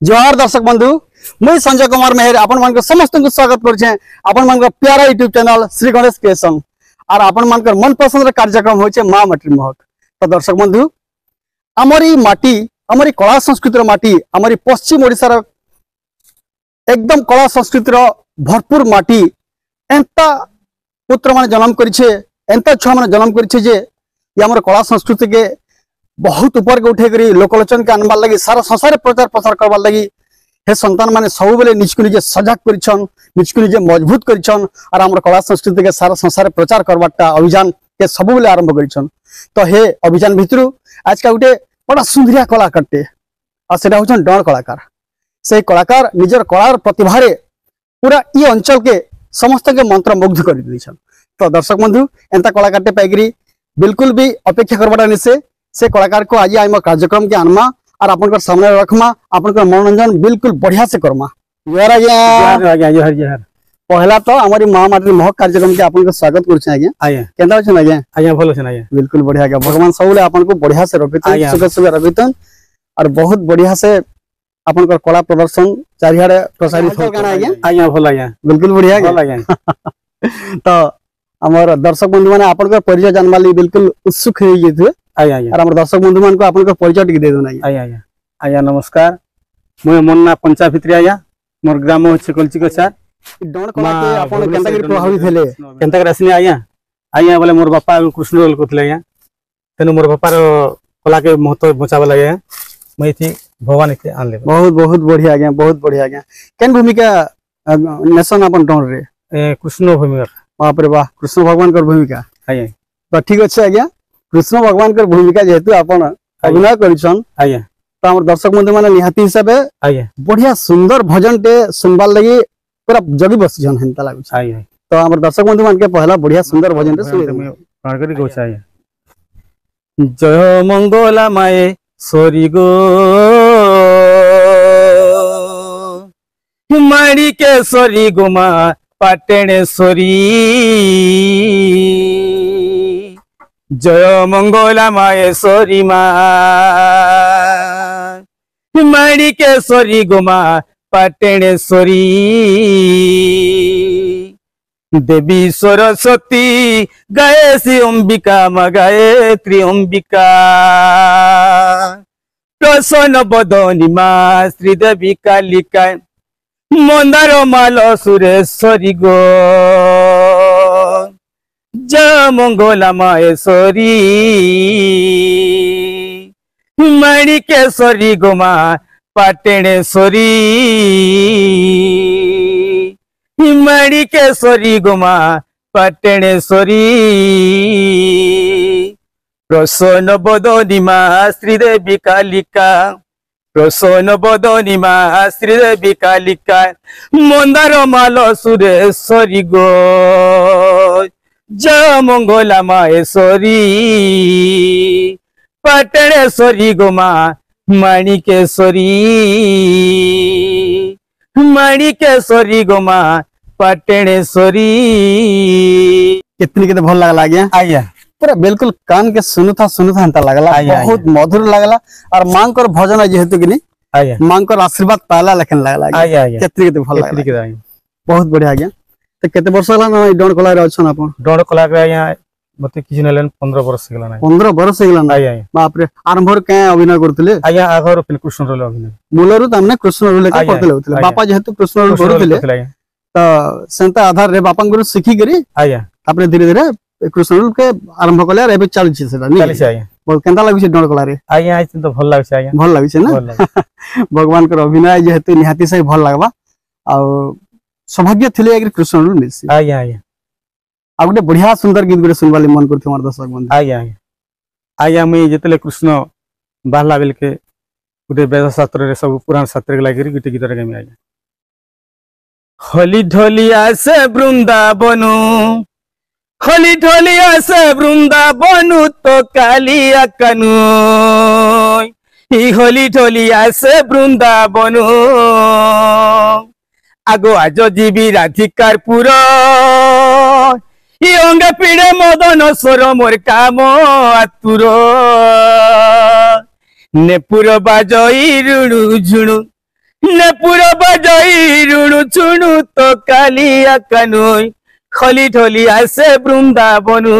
जोहार दर्शक बंधु मुई संजय कुमार मेहर आपण मान समस्त को स्वागत करछे आपण मान प्यारा YouTube channel Shri Ganesh creation और आपण मान मन पसंद कार्यक्रम होचे माँ माटी महक। तो दर्शक बंधु आमरी माटी आमरी कला संस्कृतिर माटी आमरी पश्चिम ओडिसा एकदम कला संस्कृतिर भरपूर माटी एंता पुत्र मान जन्म करिछे एंता छुआ मान जन्म करिछे जे हमर कला संस्कृति के बहुत ऊपर के उठे करी लोकलोचन के आनबार लगी सारा संसार प्रचार प्रसार करबार लगी हे संतान माने सब बेले निजको निजे सजग करिछन निजको निजे मजबूत करिछन और हमर कला संस्कृति के सारा संसार प्रचार करबाटा अभियान के सब बेले आरंभ करिछन। तो हे अभियान भितरु आज का उठे बड़ा सुंदरिया कलाकारटे और सेटा होछन डण कलाकार। से कलाकार निजर कलार प्रतिभा रे पूरा ई अंचल के समस्त के मंत्र मुग्ध कर दिछन। तो दर्शक बंधु एंता कलाकारटे पाइकरी बिल्कुल भी अपेक्षा करबाटा निसे से कलाकार को आज आम कार्यक्रम के आनमा और अपन सामने रखमा अपन मनोरंजन बिल्कुल बढ़िया से करमा। पहला तो हमारी माँ माटी महक कार्यक्रम के अपन स्वागत करछे आज्ञा आज्ञा केंदा छन आज्ञा आज्ञा भलो छन आज्ञा बिल्कुल बढ़िया आज्ञा भगवान सबले अपन को बढ़िया से रखितन सुख सुख रखितन और बहुत बढ़िया से अपन का कला प्रदर्शन चारिहाडे प्रसारित हो गाना आज्ञा आज्ञा भलो आज्ञा बिल्कुल बढ़िया आज्ञा। तो हमर दर्शक बंधु माने अपन का परिचय जानवाली बिल्कुल उत्सुक हो जेथु आया और हमर दर्शक बंधु मान को अपन को परिचय टिक दे दो ना आया आया आया नमस्कार मोय मन्ना पंचा भित्री आया मोर ग्राम होछ कलची कछा डण कला के अपन केंता के प्रभावित हेले केंता के रसने आया आया बोले मोर बापा कृष्ण रोल कोथले आया तने मोर बापा रो कला के महत्व बचावा लगे मैं थी भगवान के आनले बहुत बहुत बढ़िया गया बहुत बढ़िया गया केन भूमिका नेशन अपन डण रे कृष्ण भूमिका बाप रे वाह कृष्ण भगवान कर भूमिका आया तो ठीक अच्छे आज्ञा कृष्ण भगवान कर भूमिका जेहेतु आपण अभिनय करिछन आया तो हमर दर्शक बंधु माने निहाती हिसाब आया बढ़िया सुंदर भजन टे सुनबार लगी पूरा जगी बसिछन हेंता लागु आया तो हमर दर्शक बंधु मान के पहला बढ़िया सुंदर भजन टे सुने प्राण करी गो आया जय मंगला माए सोरी गो माड़ी के सोरी गो मा पाटेणेश्वरी जय मंगला माहेश्वरी माड़ी केश्वरी गोमा पाटेणेश्वरी देवी सरस्वती गायसी अंबिका मा गायत्री अंबिका प्रसन्न बदनी मा श्रीदेवी कालिका मंदार माल सुरेश्वरी गो जय मंगला माहेश्वरी माड़ी केश्वरी गोमा पाटेणेश्वरी माड़ी केश्वरी गोमा पाटेणेश्वरी प्रसन्न बदनी मा श्रीदेवी कालिका प्रसन्न बदनी मा श्रीदेवी कालिका मंदार माल सुरेश्वरी गो जय मंगला माहेश्वरी पाटेणेश्वरी गोमा माणिकेश्वरी माणिकेश्वरी गोमा पाटेणेश्वरी कितनी के भल लागला आज्ञा आज्ञा पूरा बिल्कुल कान के सुनुथा हंता लागला बहुत मधुर लागला और मां कर भजन जेहेतु कि आज्ञा मां कर आशीर्वाद पाला लेकिन लागला आज्ञा कितनी के भल लागला बहुत बढ़िया आज्ञा। तो केते वर्ष हला ना डण कला रे अछन आपन डण कला रे आया मते किछ नलेन 15 वर्ष गेला ना 15 वर्ष गेला ना आया बाप रे आरंभ के अभिनय करथिले आया आगर कृष्ण रोल अभिनय मूलरु तमने कृष्ण रोल के करथिले होथिले बापा जेहेतु कृष्ण रोल करथिले तो सेंता आधार रे बापा गुरु सिखी करी आया आपने धीरे धीरे कृष्ण रोल के आरंभ कले रे चल छी सेटा नहीं चल छी आया बहुत केंता लागै छी डण कला रे आया आई तो भल लागै छी आया भल लागै छी ना भगवान कर अभिनय जेहेतु निहाती से भल लागबा आ सौभाग्य थिले कृष्ण रोल मिलसी आया आया आ गोटे बढ़िया सुंदर गीत गोटे सुनवाली मन करथि हमर दर्शक बंधु आया आया आया मैं जेतले कृष्ण बाहला बेल के गोटे वेद शास्त्र रे सब पुराण शास्त्र के लागि गोटे गीत रे गामी आया होली ढोली आसे वृंदावन होली ढोली आसे वृंदावन तो कालिया कानू होली ढोली आसे वृंदावन आगो आज जीवी राधिकार पुरा अंगे पीड़े मदन स्वर मोर काम आतुर नेपुर बाजई रुणु झुणु ने पूरा बजाई रुणु चुणु तो कालिया कानुई खली ढोली आसे बृंदाबनु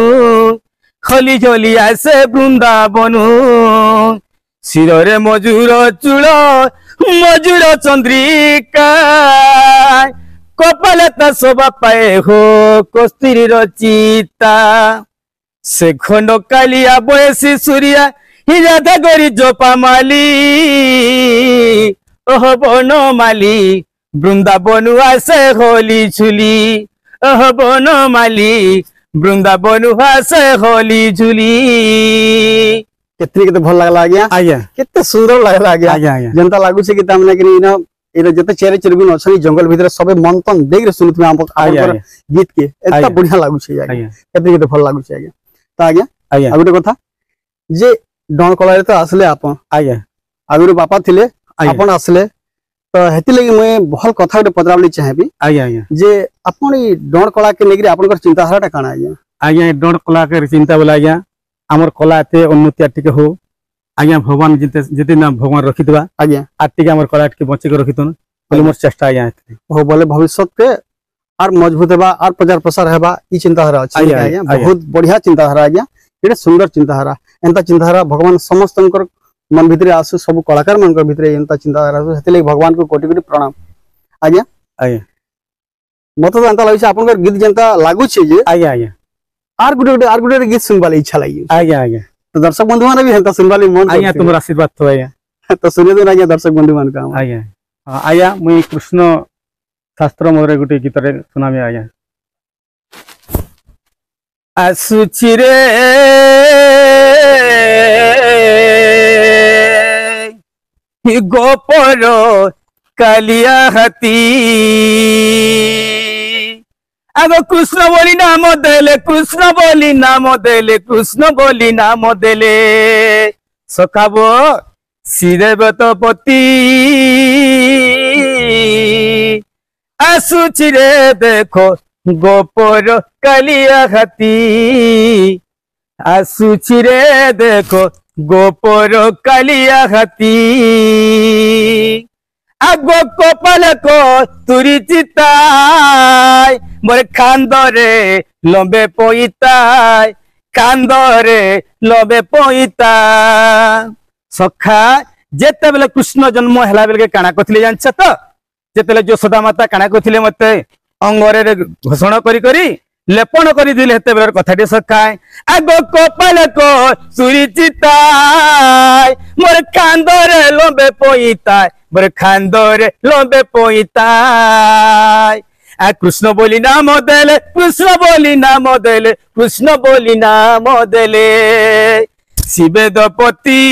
खली ढोली आसे बृंदाबनु शिरे मजूर चूल मजूर चंद्रिका कपाले ता शोभा पाए हो कस्तूरी चिता से खंड कालिया बयसी सूर्या ही राधा गरी जोपा माली ओह बनमाली बृंदाबनु आसे होली झुली ओह बनमाली बृंदाबनु आसे होली झुली केते भल लागला आज्ञा आज्ञा केते सुंदर लागला आज्ञा आज्ञा जनता लागु छे कि तामने कि इनो इनो जते चेरे चरबिन अछनी जंगल भीतर सबे मंथन देख रे सुनथमे हम गीत के एता बढ़िया लागु छे आज्ञा केते भल लागु छे आज्ञा त आज्ञा आज्ञा आ गोटे कथा जे डण कला रे तो आसले आपन आज्ञा आगुरु बापा थिले आपन आसले तो हेति लगी मैं भल कथा गोटे पतरावली चाहेबी आज्ञा आज्ञा जे आपन ई डण कला के लेकरी आपन चिंता धाराटा काना आज्ञा आज्ञा डण कला के चिंता बोला आज्ञा आमर कला एते उन्नति टिके हो आज्ञा भगवान जति ना भगवान रखितबा आज्ञा आटिके आमर कला टिके बंची के रखितन बोले मोर चेष्टा आज्ञा हो बोले भविष्य के आर मजबूत हेबा आर प्रचार प्रसार हेबा ई चिंताधारा अछि आज्ञा बहुत बढ़िया चिंताधारा आज्ञा एटे सुंदर चिंताधारा एंता चिंताधारा भगवान समस्तनकर मन भितरे आसु सब कलाकार मनकर भितरे एंता चिंताधारा आसु हेते लगी भगवान को कोटि कोटि प्रणाम आज्ञा आज्ञा मत तो एंता लागै आपनकर गीत जनता लागु छै जे आज्ञा आज्ञा आर गुटे गीत सुनबाले इच्छा लगी आज्ञा आज्ञा तो दर्शक बंधु माने भी हेता सुनबाले मन आज्ञा तुमरा आशीर्वाद तो आज्ञा तो सुने दो आज्ञा दर्शक बंधु मान का आज्ञा आज्ञा मुई कृष्ण शास्त्र मोरे गुटे गीत रे सुनामी आज्ञा आसुची रे गोपर कालिया हाथी आगो कृष्ण बोली नाम देले कृष्ण बोली नाम देले कृष्ण बोली नाम देले सखाबो श्रीदेवतपति आसुची रे देखो गोपर कालिया हाथी आसुची रे देखो गोपर कालिया हाथी आगो कपाल को तुरी चिताय मोर खांदरे लंबे पोईताय कांदरे लंबे पोईता सखा जेते बेले कृष्ण जन्म हला बेले काना कथिले जानछ त जेते बेले यशोदा माता काना कथिले मते अंगरे घोषणा करी करी लेपन करी दिले हेते बेले कथाटी सखाय आगो कपाल को तुरी चिताय मोर खांदरे लंबे पोईताय मोर खांदरे लंबे पोईताय आ कृष्ण बोली नाम देले कृष्ण बोली नाम देले कृष्ण बोली नाम देले शिवेदपति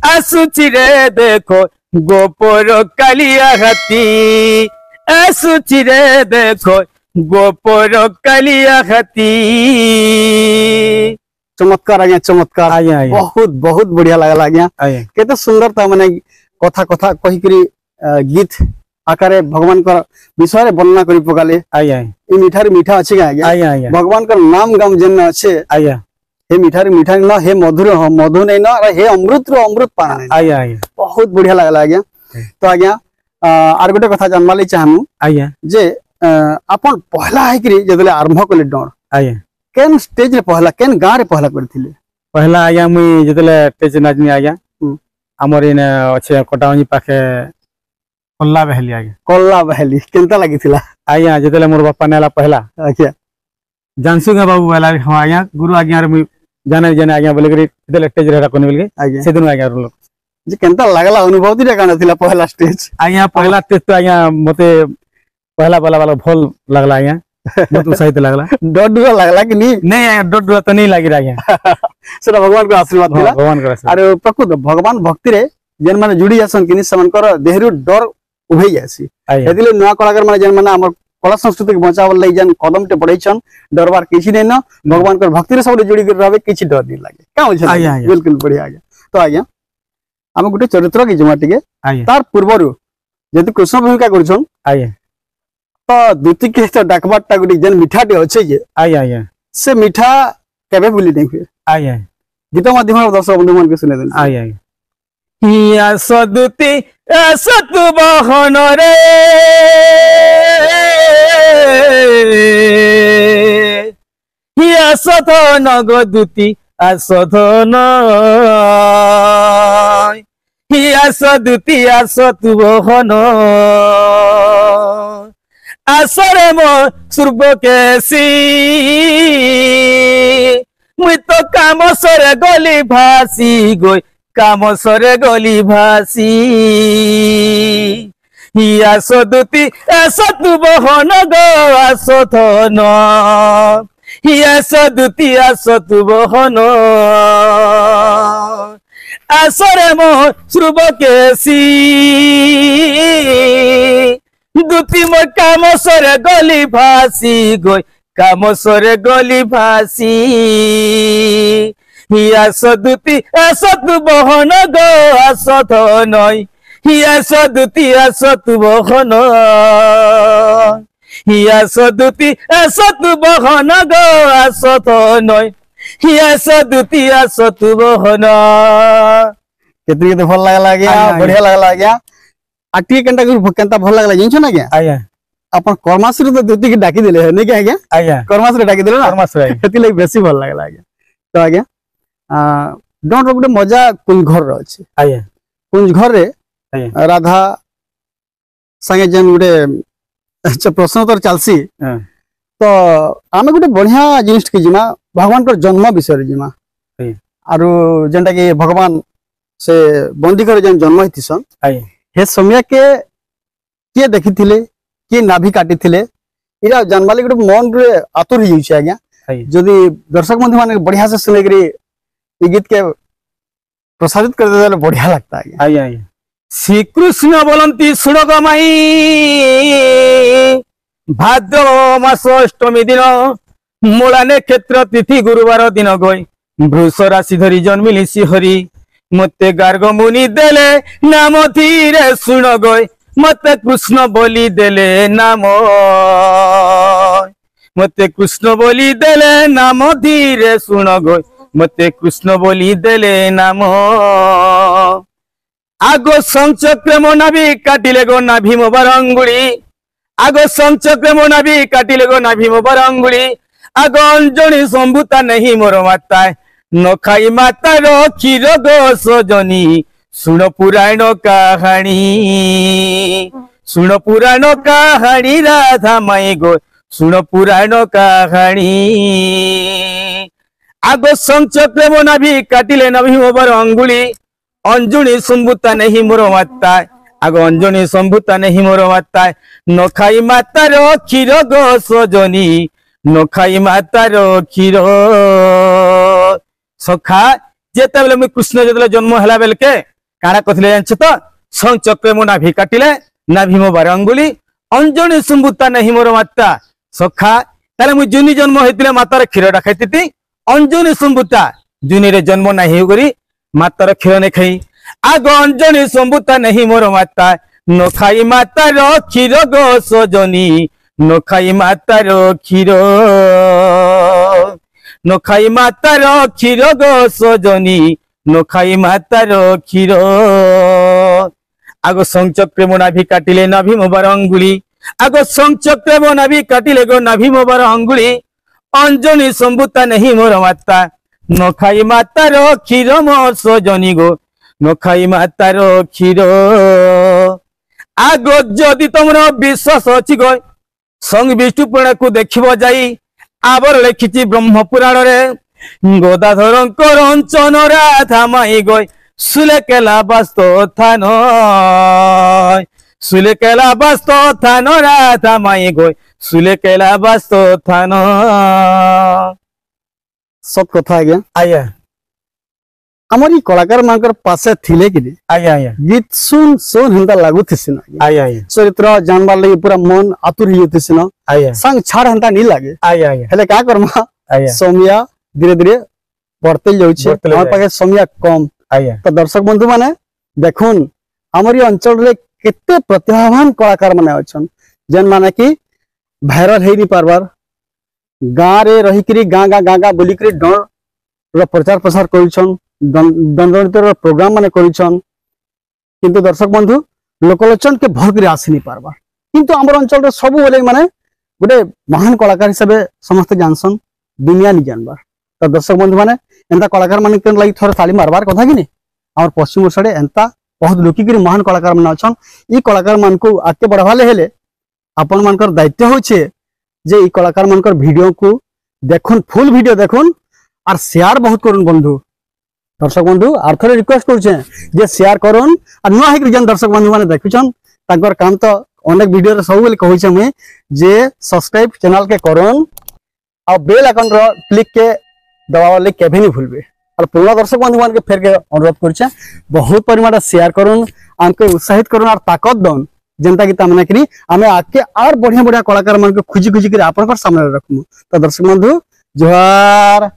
आसुची रे देखो गोपर कालिया हाथी आसुची रे देखो गोपर कालिया हाथी चमत्कार आज्ञा चमत्कार आज्ञा बहुत बहुत बढ़िया लागला आज्ञा केते सुंदरता माने कथा कथा कहि करी गीत आकारे भगवान का विषय वर्णना करी पकाले आज्ञा ई मिठार मीठा अछि आज्ञा आज्ञा भगवान का नाम गाम जन अछि आज्ञा हे मिठार मीठा न हे मधुर मधु नै न हे अमृत रो अमृत पाना नै आज्ञा आज्ञा बहुत बढ़िया लागला आज्ञा तो आज्ञा आर गोटे कथा जानबाली चाहमु आज्ञा जे आपन पहला है कि जदले आरंभ कले डण आज्ञा केन स्टेज रे पहला केन गां रे पहला करथिले पहला आज्ञा मुई जदले स्टेज नाजनी आज्ञा हमर इन अच्छे कटावनी पाखे कल्ला बहली आज्ञा कल्ला बहली केनता लागिथिला आज्ञा जदले मोर बापा नेला पहला अच्छा जानसु गा बाबू वाला हां आज्ञा गुरु आज्ञा रे मुई जाने जाने आज्ञा बोले करी जदले स्टेज रे कोन बोलके से दिन आज्ञा रोल जे केनता लागला अनुभूति रे काना थिला पहला स्टेज आज्ञा पहला स्टेज तो आज्ञा मते पहला वाला भल लागला आज्ञा बहुत उत्साहित लागला डडुआ लागला कि नहीं डडुआ तो नहीं लागी आज्ञा सेटा भगवान को आशीर्वाद दिला भगवान को आशीर्वाद अरे प्रकृत भगवान भक्ति रे जेन माने जुड़ी जासन किनि समनकर देहरु डर उभै जासी एदिले नया कलाकार माने जेन माने हमर कला संस्कृति के बचावल लई जेन कदम ते बढ़ैछन डरबार किछि नै न भगवान कर भक्ति रे सब जुड़ी के रहबे किछि डर नहीं लागे का होय छै बिल्कुल बढ़िया आज्ञा तो आज्ञा हम गुटे चरित्र के जमा टिके तार पूर्वरु जति कृष्ण भूमिका करछन आज्ञा तो द्वितीय के तो डाकबाटा गुटी जेन मिठाटी अच्छे जे आय आय से मिठा केबे भूली नहीं हुए आय आय गीत माध्यम दर्शक बंधु मन के सुने देन आय आय हिया सदुती सतु बहन रे हिया सधन गदुती आसधन हिया सदुती आसतु बहन आसरे मो सुर्ब केसी मुई तो काम सरे गली भासी गोई काम सरे गली भासी हिया सदुती सतु बहन गो आसधन हिया सदुती आसतु बहन आसरे मो सुर्ब केसी दुती मो काम सरे गली भासी गोई काम सरे गली भासी हिया सदुती सतु बहन गो आसधन हिया सदुती सतु बहन हिया सदुती सतु बहन गो आसधन हिया सदुती सतु बहन केतरी केते भल लागला गया बढ़िया लागला गया आटी केंटा केंता भल लागला जिंछ ना क्या आया अपन कर्माश्री तो दुती के डाकी दिले है नै क्या आज्ञा आया कर्माश्री डाकी दिले ना कर्माश्री हेती लगे बेसी भल लागला आज्ञा तो आज्ञा डोंट गोटे मजा कुंज घर रो अछि आया कुंज घर रे राधा संगे जन गोटे प्रश्न उत्तर चलसी तो आमे गोटे बढ़िया जिनिस के जिमा भगवान को जन्म विषय रे जिमा आरो जेंटा कि भगवान से बंदी कर जन जन्म हितिसन हे समय के देखी थिले के नाभि काटी थिले इरा जानवाली गोटे मन रे आतुर ही जाउछ आज्ञा जदी दर्शक बंधु माने बढ़िया से सुने करी ई गीत के प्रसारित कर देले बढ़िया लगता है आज्ञा श्री कृष्ण बोलंती सुनो गमाई भाद्र मास अष्टमी दिन मूला नक्षत्र तिथि गुरुवार दिन गई वृष राशि धरी जन्मिली श्रीहरि मते गार्ग मुनि देले नाम धीरे सुन गई मते कृष्ण बोली देले नाम मते कृष्ण बोली देले नाम धीरे सुन गई मते कृष्ण बोली देले नाम आगो संचक्र मो नाभि काटिले गो नाभि मो बरंगुड़ी आगो संचक्र मो नाभि काटिले गो नाभि मो बरंगुड़ी आगो अंजनी संभूता नहीं मोर माता न खाई माता रो क्षीर गो सजनी सुन पुराण कहानी राधा माई गो सुन पुराण कहानी आगो संचक्र मो नाभि काटिले नाभि मो बरंगुड़ी अंजुनी संभूता नहीं मोर माता आगो अंजनी संभूता नहीं मोर माता न खाई माता रो क्षीर गो सजनी न खाई माता रो क्षीर सखा जेते बेले मैं कृष्ण जेते जन्म हला बेल के काना कथले जानछ तो संचक्र मो नाभि काटिले नाभि मो बरंगुली अंजनी संभूता नहीं मोर माता सखा ताले मु जुनी जन्म हेतिले मातार क्षीर डा खाइतिति अंजनी संभूता जुनी रे जन्म नाही होगरी मातार क्षीर ने खाई आगो अंजनी संभूता नहीं मोर माता न खाई माता रो क्षीर गो सजनी न खाई माता रो क्षीर न खाई माता रो क्षीर गो सजनी न खाई माता रो क्षीर आगो संचक्र मो नाभि काटिले नाभि मो बरंगुली आगो संचक्र मो नाभि काटिले गो नाभि मो बरंगुली अंजनी संभूता नहीं मोर माता न खाई माता रो क्षीर मो सजनी गो न खाई माता रो क्षीर आगो जदि तुमर विश्वास अछि गो संग विष्णु पुराण को देखिबो जाई आबर लिखिछि ब्रह्म पुराण रे गोदाधर अंचन राधा माई गई सुलेकेला बास्तो थान राधा माई गई सुलेकेला बास्तो थान सब कथा आज्ञा आया हमारी कलाकार मानकर पासे थिले कि आया आया गीत सुन सुन हंता लागू थिसिन आया आया चरित्र जानबार लगी पूरा मन आतुर ही थिसिन आया संग छाड़ हंता नहीं लागे आया आया हेले का करमा आया सौम्या धीरे धीरे बढ़ते जाउछे हमर पाके सौम्या कम आया तो दर्शक बंधु माने देखुन हमारी अंचल रे केते प्रतिभावान कलाकार माने अछन जन माने कि वायरल हेई नि पारबार गां रे रही करी गां बोली करी डर रो प्रचार प्रसार करिछन दंडनीतर प्रोग्राम माने करिछन किंतु दर्शक बंधु लोकलोचन के भर कर आसी नहीं पारबा किंतु आम अंचल सब बोले माने गोटे महान कलाकार हिसाब से समस्त जानसन दुनिया नहीं जानबार। तो दर्शक बंधु मैंने एंता कलाकार मान लगी थोड़ा ताली मारबार कथा कि नहीं आम पश्चिम ओडिशा एंता बहुत लुकिक महान कलाकार मैंने अच्छा ये कलाकार मान को आगे बढ़ाले हेले आपण मानकर दायित्व होचे जे ई कलाकार मानकर वीडियो को देखुन फुल वीडियो देखुन और शेयर बहुत करुन बंधु। दर्शक बंधु आर थोड़े रिक्वेस्ट करुचे जे शेयर करुन और नुआ हेक जन दर्शक बंधु माने देखुछन ताकर काम तो अनेक वीडियो रे सब बेले कहूचे मैं जे सब्सक्राइब चैनल के करुन और बेल आइकन रो क्लिक के दबावा ले केबे नहीं भूलबे और पुराना दर्शक बंधु मान के फेर के अनुरोध करुचे बहुत परिमाण शेयर करुन आमके उत्साहित करुन और ताकत दन जनता की तामना करी आमे आके और बढ़िया बढ़िया कलाकार मान को खुजी खुजी कर आपन सामने रखमु। तो दर्शक बंधु जोहार।